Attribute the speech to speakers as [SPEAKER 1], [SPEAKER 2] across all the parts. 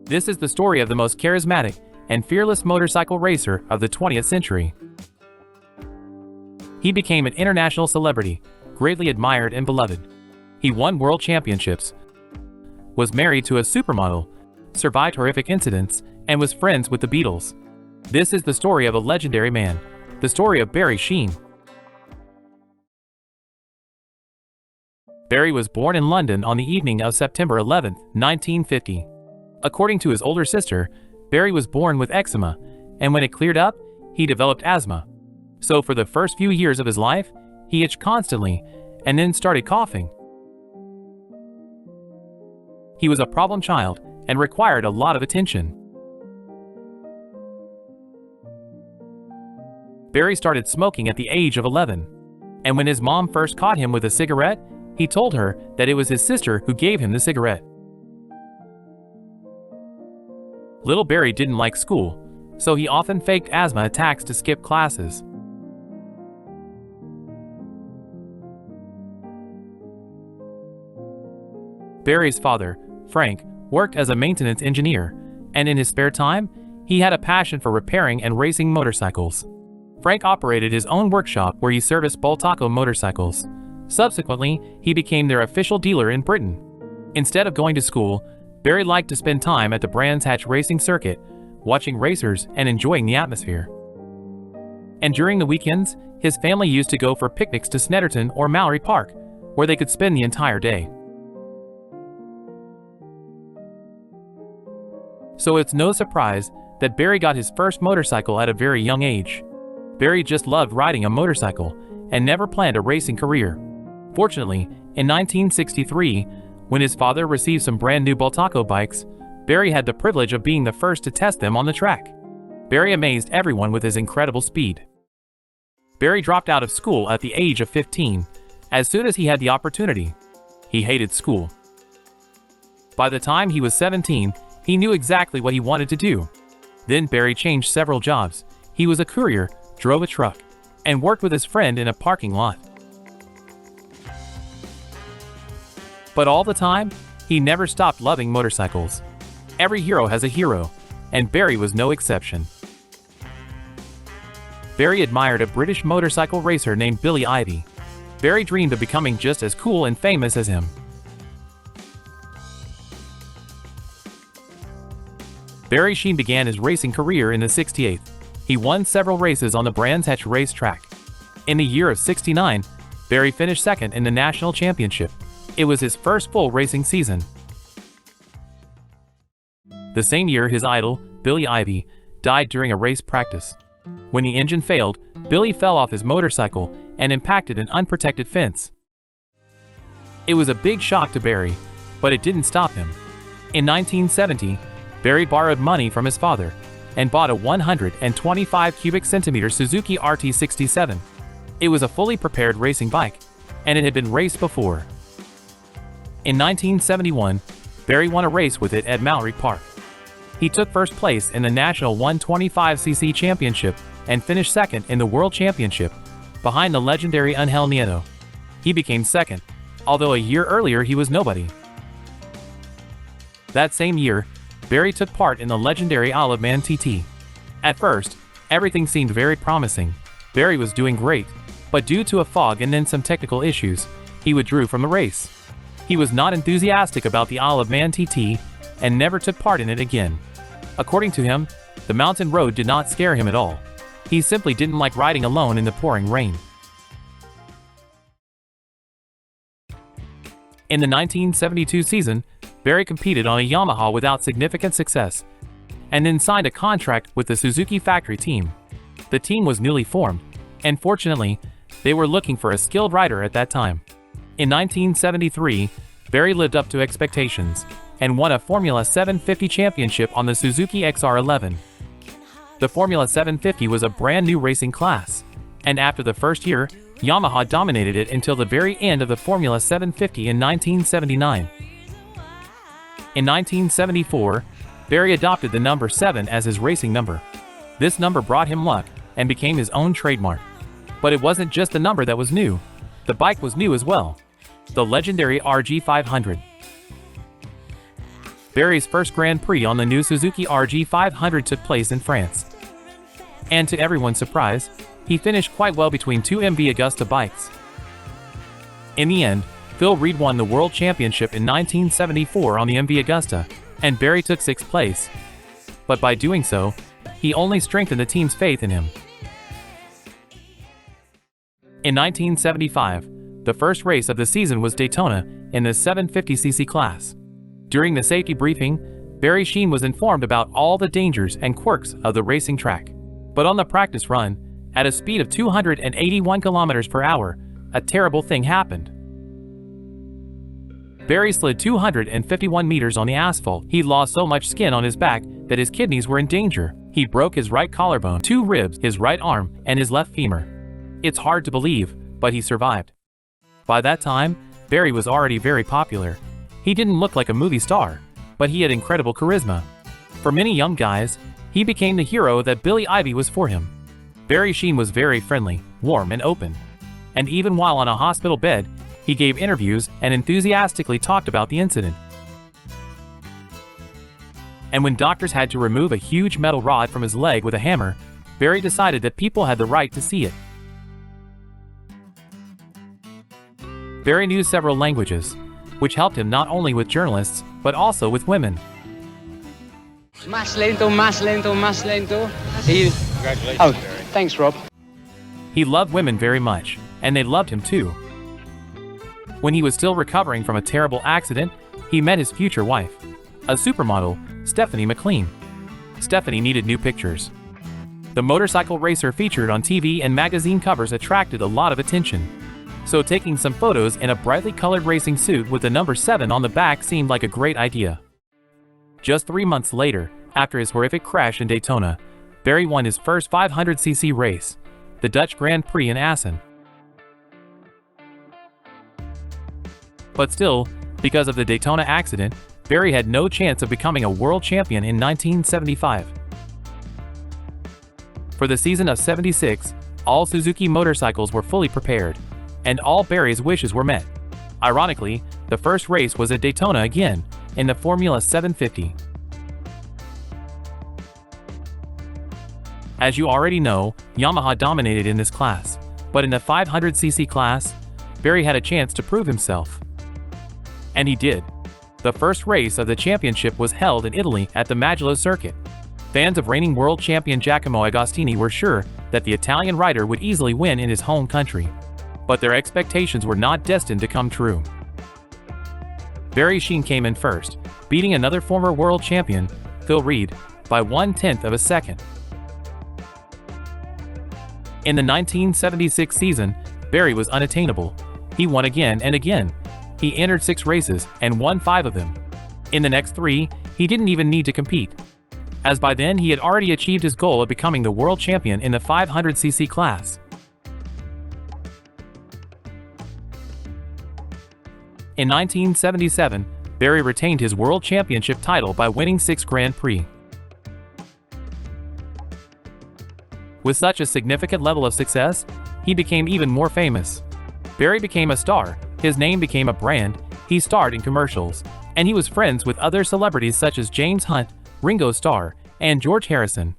[SPEAKER 1] This is the story of the most charismatic and fearless motorcycle racer of the 20th century. He became an international celebrity, greatly admired and beloved. He won world championships, was married to a supermodel, survived horrific incidents, and was friends with the Beatles. This is the story of a legendary man, the story of Barry Sheene. Barry was born in London on the evening of September 11, 1950. According to his older sister, Barry was born with eczema, and when it cleared up, he developed asthma. So for the first few years of his life, he itched constantly, and then started coughing. He was a problem child, and required a lot of attention. Barry started smoking at the age of 11, and when his mom first caught him with a cigarette, he told her that it was his sister who gave him the cigarette. Little Barry didn't like school, so he often faked asthma attacks to skip classes. Barry's father, Frank, worked as a maintenance engineer, and in his spare time, he had a passion for repairing and racing motorcycles. Frank operated his own workshop where he serviced Bultaco motorcycles. Subsequently, he became their official dealer in Britain. Instead of going to school, Barry liked to spend time at the Brands Hatch racing circuit, watching racers and enjoying the atmosphere. And during the weekends, his family used to go for picnics to Snetterton or Mallory Park, where they could spend the entire day. So it's no surprise that Barry got his first motorcycle at a very young age. Barry just loved riding a motorcycle and never planned a racing career. Fortunately, in 1963, when his father received some brand new Bultaco bikes, Barry had the privilege of being the first to test them on the track. Barry amazed everyone with his incredible speed. Barry dropped out of school at the age of 15, as soon as he had the opportunity. He hated school. By the time he was 17, he knew exactly what he wanted to do. Then Barry changed several jobs. He was a courier, drove a truck, and worked with his friend in a parking lot. But all the time, he never stopped loving motorcycles. Every hero has a hero, and Barry was no exception. Barry admired a British motorcycle racer named Billy Ivy. Barry dreamed of becoming just as cool and famous as him. Barry Sheene began his racing career in the 68th. He won several races on the Brands Hatch racetrack. In the year of 69, Barry finished second in the national championship. It was his first full racing season. The same year, his idol, Billy Ivy, died during a race practice. When the engine failed, Billy fell off his motorcycle and impacted an unprotected fence. It was a big shock to Barry, but it didn't stop him. In 1970, Barry borrowed money from his father and bought a 125 cubic centimeter Suzuki RT67. It was a fully prepared racing bike, and it had been raced before. In 1971, Barry won a race with it at Mallory Park. He took first place in the National 125cc Championship and finished second in the World Championship, behind the legendary Angel Nieto. He became second, although a year earlier he was nobody. That same year, Barry took part in the legendary Isle of Man TT. At first, everything seemed very promising. Barry was doing great, but due to a fog and then some technical issues, he withdrew from the race. He was not enthusiastic about the Isle of Man TT and never took part in it again. According to him, the mountain road did not scare him at all. He simply didn't like riding alone in the pouring rain. In the 1972 season, Barry competed on a Yamaha without significant success, and then signed a contract with the Suzuki factory team. The team was newly formed, and fortunately, they were looking for a skilled rider at that time. In 1973, Barry lived up to expectations and won a Formula 750 championship on the Suzuki XR11. The Formula 750 was a brand new racing class, and after the first year, Yamaha dominated it until the very end of the Formula 750 in 1979. In 1974, Barry adopted the number 7 as his racing number. This number brought him luck and became his own trademark. But it wasn't just the number that was new. The bike was new as well. The legendary RG500. Barry's first Grand Prix on the new Suzuki RG500 took place in France. And to everyone's surprise, he finished quite well between two MV Agusta bikes. In the end, Phil Reed won the World Championship in 1974 on the MV Agusta, and Barry took 6th place. But by doing so, he only strengthened the team's faith in him. In 1975, the first race of the season was Daytona in the 750cc class. During the safety briefing, Barry Sheene was informed about all the dangers and quirks of the racing track. But on the practice run, at a speed of 281 km per hour, a terrible thing happened. Barry slid 251 meters on the asphalt. He lost so much skin on his back that his kidneys were in danger. He broke his right collarbone, 2 ribs, his right arm, and his left femur. It's hard to believe, but he survived. By that time, Barry was already very popular. He didn't look like a movie star, but he had incredible charisma. For many young guys, he became the hero that Billy Ivy was for him. Barry Sheene was very friendly, warm, and open. And even while on a hospital bed, he gave interviews and enthusiastically talked about the incident. And when doctors had to remove a huge metal rod from his leg with a hammer, Barry decided that people had the right to see it. Barry knew several languages, which helped him not only with journalists, but also with women.
[SPEAKER 2] Más lento, más lento, más lento.
[SPEAKER 3] Congratulations,
[SPEAKER 2] Oh,
[SPEAKER 3] Barry.
[SPEAKER 2] thanks, Rob.
[SPEAKER 1] He loved women very much, and they loved him too. When he was still recovering from a terrible accident, he met his future wife, a supermodel, Stephanie McLean. Stephanie needed new pictures. The motorcycle racer featured on TV and magazine covers attracted a lot of attention. So taking some photos in a brightly colored racing suit with the number 7 on the back seemed like a great idea. Just 3 months later, after his horrific crash in Daytona, Barry won his first 500cc race, the Dutch Grand Prix in Assen. But still, because of the Daytona accident, Barry had no chance of becoming a world champion in 1975. For the season of '76, all Suzuki motorcycles were fully prepared, and all Barry's wishes were met. Ironically, the first race was at Daytona again, in the Formula 750. As you already know, Yamaha dominated in this class, but in the 500cc class, Barry had a chance to prove himself. And he did. The first race of the championship was held in Italy at the Mugello circuit. Fans of reigning world champion Giacomo Agostini were sure that the Italian rider would easily win in his home country. But their expectations were not destined to come true. Barry Sheene came in first, beating another former world champion, Phil Reed, by 1/10 of a second. In the 1976 season, Barry was unattainable. He won again and again. He entered 6 races and won 5 of them. In the next 3, he didn't even need to compete, as by then he had already achieved his goal of becoming the world champion in the 500cc class. In 1977, Barry retained his world championship title by winning 6 Grand Prix. With such a significant level of success, he became even more famous. Barry became a star, his name became a brand, he starred in commercials, and he was friends with other celebrities such as James Hunt, Ringo Starr, and George Harrison.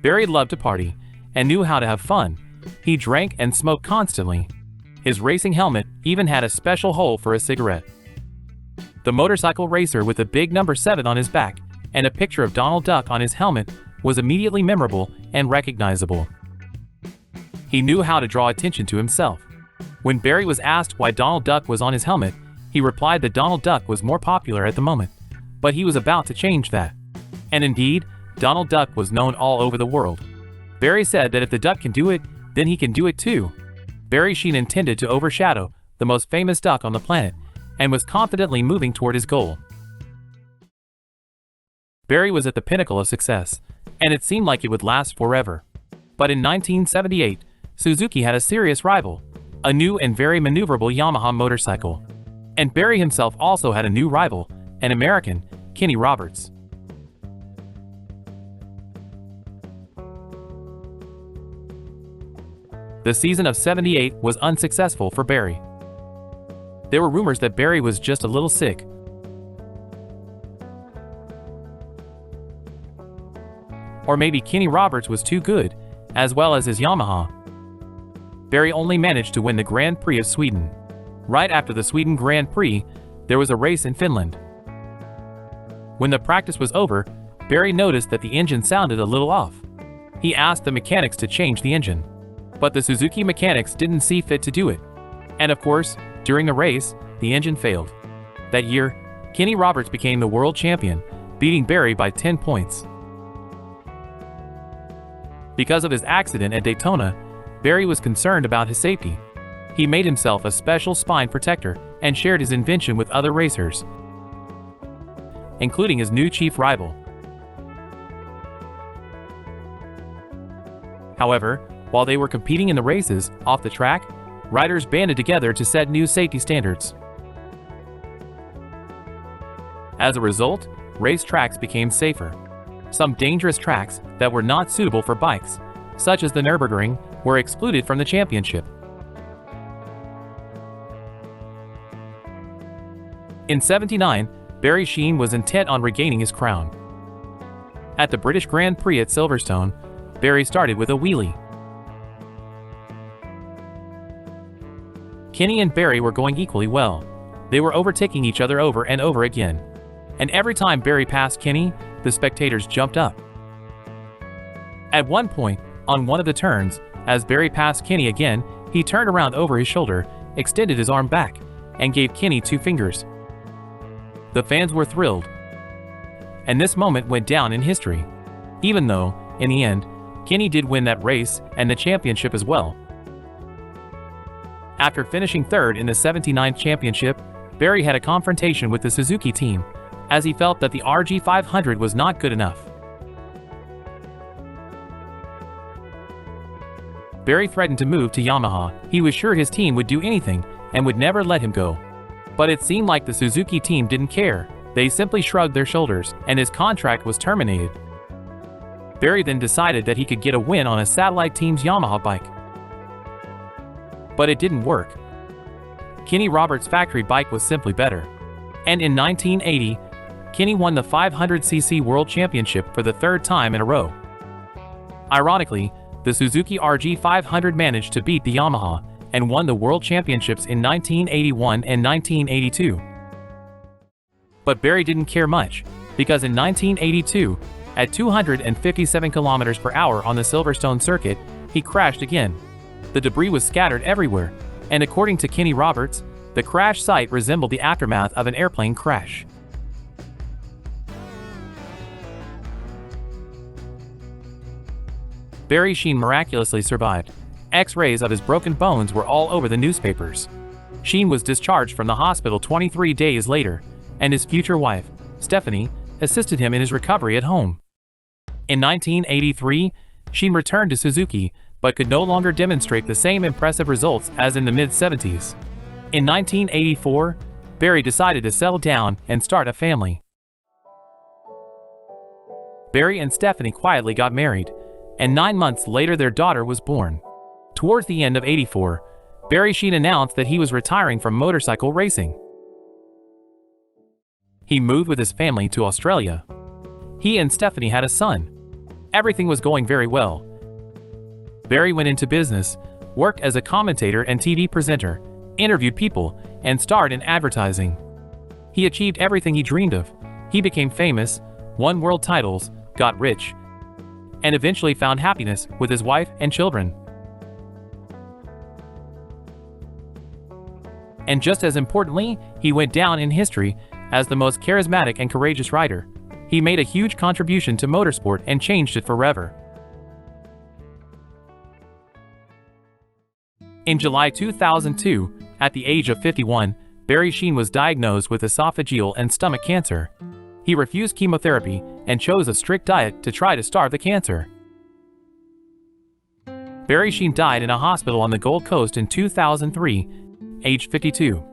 [SPEAKER 1] Barry loved to party, and knew how to have fun. He drank and smoked constantly. His racing helmet even had a special hole for a cigarette. The motorcycle racer with a big number 7 on his back, and a picture of Donald Duck on his helmet, was immediately memorable and recognizable. He knew how to draw attention to himself. When Barry was asked why Donald Duck was on his helmet, he replied that Donald Duck was more popular at the moment, but he was about to change that. And indeed, Donald Duck was known all over the world. Barry said that if the duck can do it, then he can do it too. Barry Sheene intended to overshadow the most famous duck on the planet, and was confidently moving toward his goal. Barry was at the pinnacle of success, and it seemed like it would last forever. But in 1978, Suzuki had a serious rival, a new and very maneuverable Yamaha motorcycle. And Barry himself also had a new rival, an American, Kenny Roberts. The season of '78 was unsuccessful for Barry. There were rumors that Barry was just a little sick. Or maybe Kenny Roberts was too good, as well as his Yamaha. Barry only managed to win the Grand Prix of Sweden. Right after the Sweden Grand Prix, there was a race in Finland. When the practice was over, Barry noticed that the engine sounded a little off. He asked the mechanics to change the engine, but the Suzuki mechanics didn't see fit to do it. And of course, during the race, the engine failed. That year, Kenny Roberts became the world champion, beating Barry by 10 points. Because of his accident at Daytona, Barry was concerned about his safety. He made himself a special spine protector and shared his invention with other racers, including his new chief rival. However, while they were competing in the races off the track, riders banded together to set new safety standards. As a result, race tracks became safer. Some dangerous tracks that were not suitable for bikes, such as the Nürburgring, were excluded from the championship. In '79, Barry Sheene was intent on regaining his crown. At the British Grand Prix at Silverstone, Barry started with a wheelie. Kenny and Barry were going equally well. They were overtaking each other over and over again. And every time Barry passed Kenny, the spectators jumped up. At one point, on one of the turns, as Barry passed Kenny again, he turned around over his shoulder, extended his arm back, and gave Kenny 2 fingers. The fans were thrilled. And this moment went down in history. Even though, in the end, Kenny did win that race and the championship as well. After finishing third in the '79 championship, Barry had a confrontation with the Suzuki team, as he felt that the RG500 was not good enough. Barry threatened to move to Yamaha. He was sure his team would do anything and would never let him go. But it seemed like the Suzuki team didn't care. They simply shrugged their shoulders, and his contract was terminated. Barry then decided that he could get a win on a satellite team's Yamaha bike. But it didn't work. Kenny Roberts' factory bike was simply better. And in 1980, Kenny won the 500cc World Championship for the 3rd time in a row. Ironically, the Suzuki RG500 managed to beat the Yamaha and won the World Championships in 1981 and 1982. But Barry didn't care much, because in 1982, at 257 km per hour on the Silverstone circuit, he crashed again. The debris was scattered everywhere, and according to Kenny Roberts, the crash site resembled the aftermath of an airplane crash. Barry Sheene miraculously survived. X-rays of his broken bones were all over the newspapers. Sheene was discharged from the hospital 23 days later, and his future wife, Stephanie, assisted him in his recovery at home. In 1983, Sheene returned to Suzuki, but could no longer demonstrate the same impressive results as in the mid-70s. In 1984, Barry decided to settle down and start a family. Barry and Stephanie quietly got married, and 9 months later their daughter was born. Towards the end of '84, Barry Sheene announced that he was retiring from motorcycle racing. He moved with his family to Australia. He and Stephanie had a son. Everything was going very well. Barry went into business, worked as a commentator and TV presenter, interviewed people, and starred in advertising. He achieved everything he dreamed of. He became famous, won world titles, got rich, and eventually found happiness with his wife and children. And just as importantly, he went down in history as the most charismatic and courageous rider. He made a huge contribution to motorsport and changed it forever. In July 2002, at the age of 51, Barry Sheene was diagnosed with esophageal and stomach cancer. He refused chemotherapy and chose a strict diet to try to starve the cancer. Barry Sheene died in a hospital on the Gold Coast in 2003, aged 52.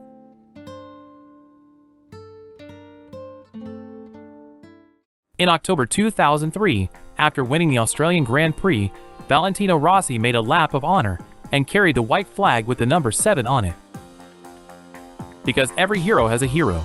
[SPEAKER 1] In October 2003, after winning the Australian Grand Prix, Valentino Rossi made a lap of honor and carried the white flag with the number 7 on it. Because every hero has a hero.